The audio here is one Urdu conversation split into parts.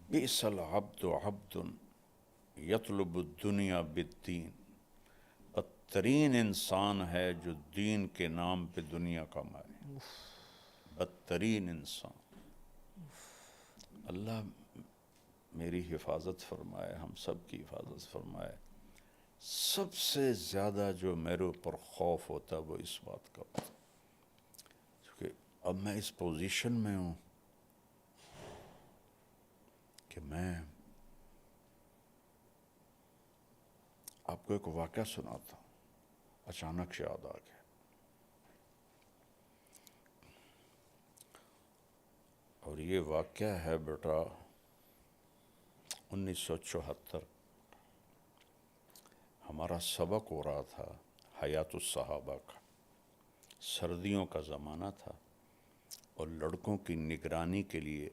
بئس العبد عبد یطلب الدنیا بالدین، بدترین انسان ہے جو دین کے نام پہ دنیا کمائے، بدترین انسان۔ اللہ میری حفاظت فرمائے، ہم سب کی حفاظت فرمائے۔ سب سے زیادہ جو میرے اوپر خوف ہوتا ہے وہ اس بات کا ہوتا ہے کیونکہ اب میں اس پوزیشن میں ہوں کہ میں آپ کو ایک واقعہ سناتا ہوں، اچانک سے یاد آ گیا۔ اور یہ واقعہ ہے بیٹا 1974، ہمارا سبق ہو رہا تھا حیات الصحابہ کا، سردیوں کا زمانہ تھا اور لڑکوں کی نگرانی کے لیے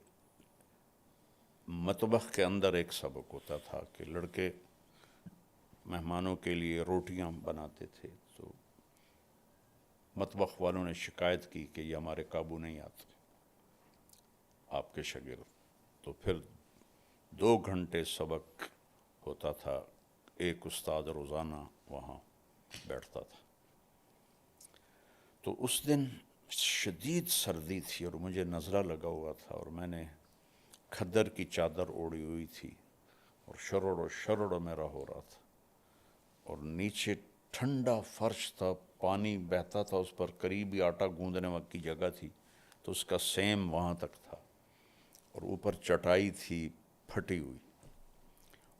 مطبخ کے اندر ایک سبق ہوتا تھا کہ لڑکے مہمانوں کے لیے روٹیاں بناتے تھے، تو مطبخ والوں نے شکایت کی کہ یہ ہمارے قابو نہیں آتے آپ کے شاگرد، تو پھر 2 گھنٹے سبق ہوتا تھا، ایک استاد روزانہ وہاں بیٹھتا تھا۔ تو اس دن شدید سردی تھی اور مجھے نزلہ لگا ہوا تھا اور میں نے کھدر کی چادر اوڑھی ہوئی تھی اور شرڑ میرا ہو رہا تھا اور نیچے ٹھنڈا فرش تھا، پانی بہتا تھا اس پر، قریب ہی آٹا گوندنے وقت کی جگہ تھی تو اس کا سیم وہاں تک تھا اور اوپر چٹائی تھی پھٹی ہوئی،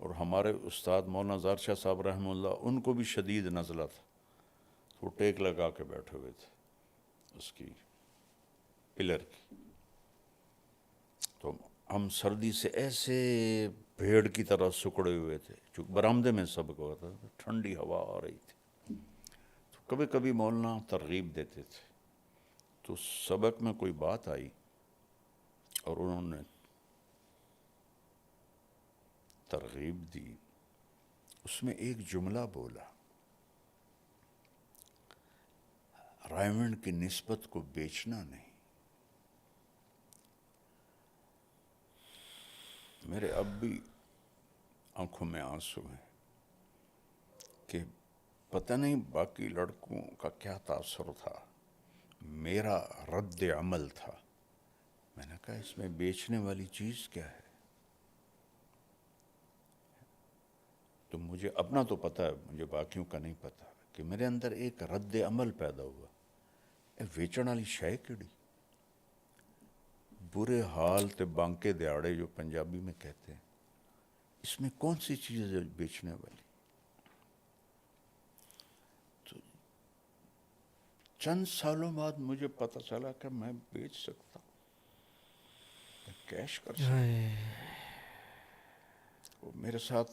اور ہمارے استاد مولانا زار شاہ صاحب رحمہ اللہ ان کو بھی شدید نزلہ تھا، وہ ٹیک لگا کے بیٹھے ہوئے تھے اس کی پلر کی۔ تو ہم سردی سے ایسے بھیڑ کی طرح سکڑے ہوئے تھے، چونکہ برآمدے میں سبق ہوا تھا، ٹھنڈی ہوا آ رہی تھی، تو کبھی کبھی مولانا ترغیب دیتے تھے، تو سبق میں کوئی بات آئی اور انہوں نے ترغیب دی، اس میں ایک جملہ بولا، رائمنڈ کی نسبت کو بیچنا نہیں۔ میرے اب بھی آنکھوں میں آنسو ہیں کہ پتہ نہیں باقی لڑکوں کا کیا تاثر تھا، میرا رد عمل تھا۔ میں نے کہا اس میں بیچنے والی چیز کیا ہے؟ تو مجھے اپنا تو پتہ ہے، مجھے باقیوں کا نہیں پتہ، کہ میرے اندر ایک رد عمل پیدا ہوا، ویچن والی شے کیڑی، برے حال تے بانکے دیاڑے جو پنجابی میں کہتے ہیں، اس میں کون سی چیز ہے بیچنے والی؟ تو چند سالوں بعد مجھے پتہ چلا کہ میں بیچ سکتا ہوں، میں کیش کر سکتا ہوں۔ میرے ساتھ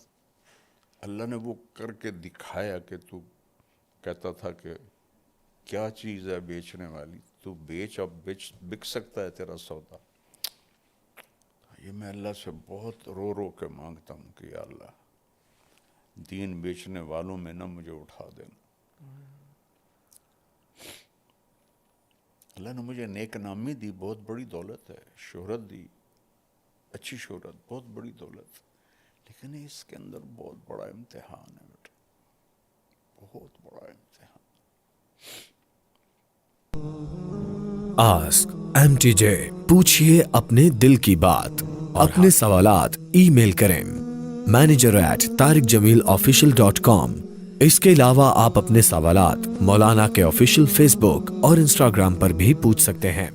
اللہ نے وہ کر کے دکھایا کہ تو کہتا تھا کہ کیا چیز ہے بیچنے والی، تو بیچ، اب بک سکتا ہے تیرا سودا۔ یہ میں اللہ سے بہت رو کے مانگتا ہوں کہ یا اللہ دین بیچنے والوں میں نہ مجھے اٹھا دینا۔ اللہ نے مجھے نیک نامی دی، بہت بڑی دولت ہے، شہرت دی، اچھی شہرت، بہت بڑی دولت، لیکن اس کے اندر بہت بڑا امتحان ہے بیٹا، بہت بڑا امتحان۔ آسک MTJ، پوچھئے اپنے دل کی بات، اپنے سوالات ای میل کریں manager@tariqjamilofficial.com۔ اس کے علاوہ آپ اپنے سوالات مولانا کے آفیشیل فیس بک اور انسٹاگرام پر بھی پوچھ سکتے ہیں۔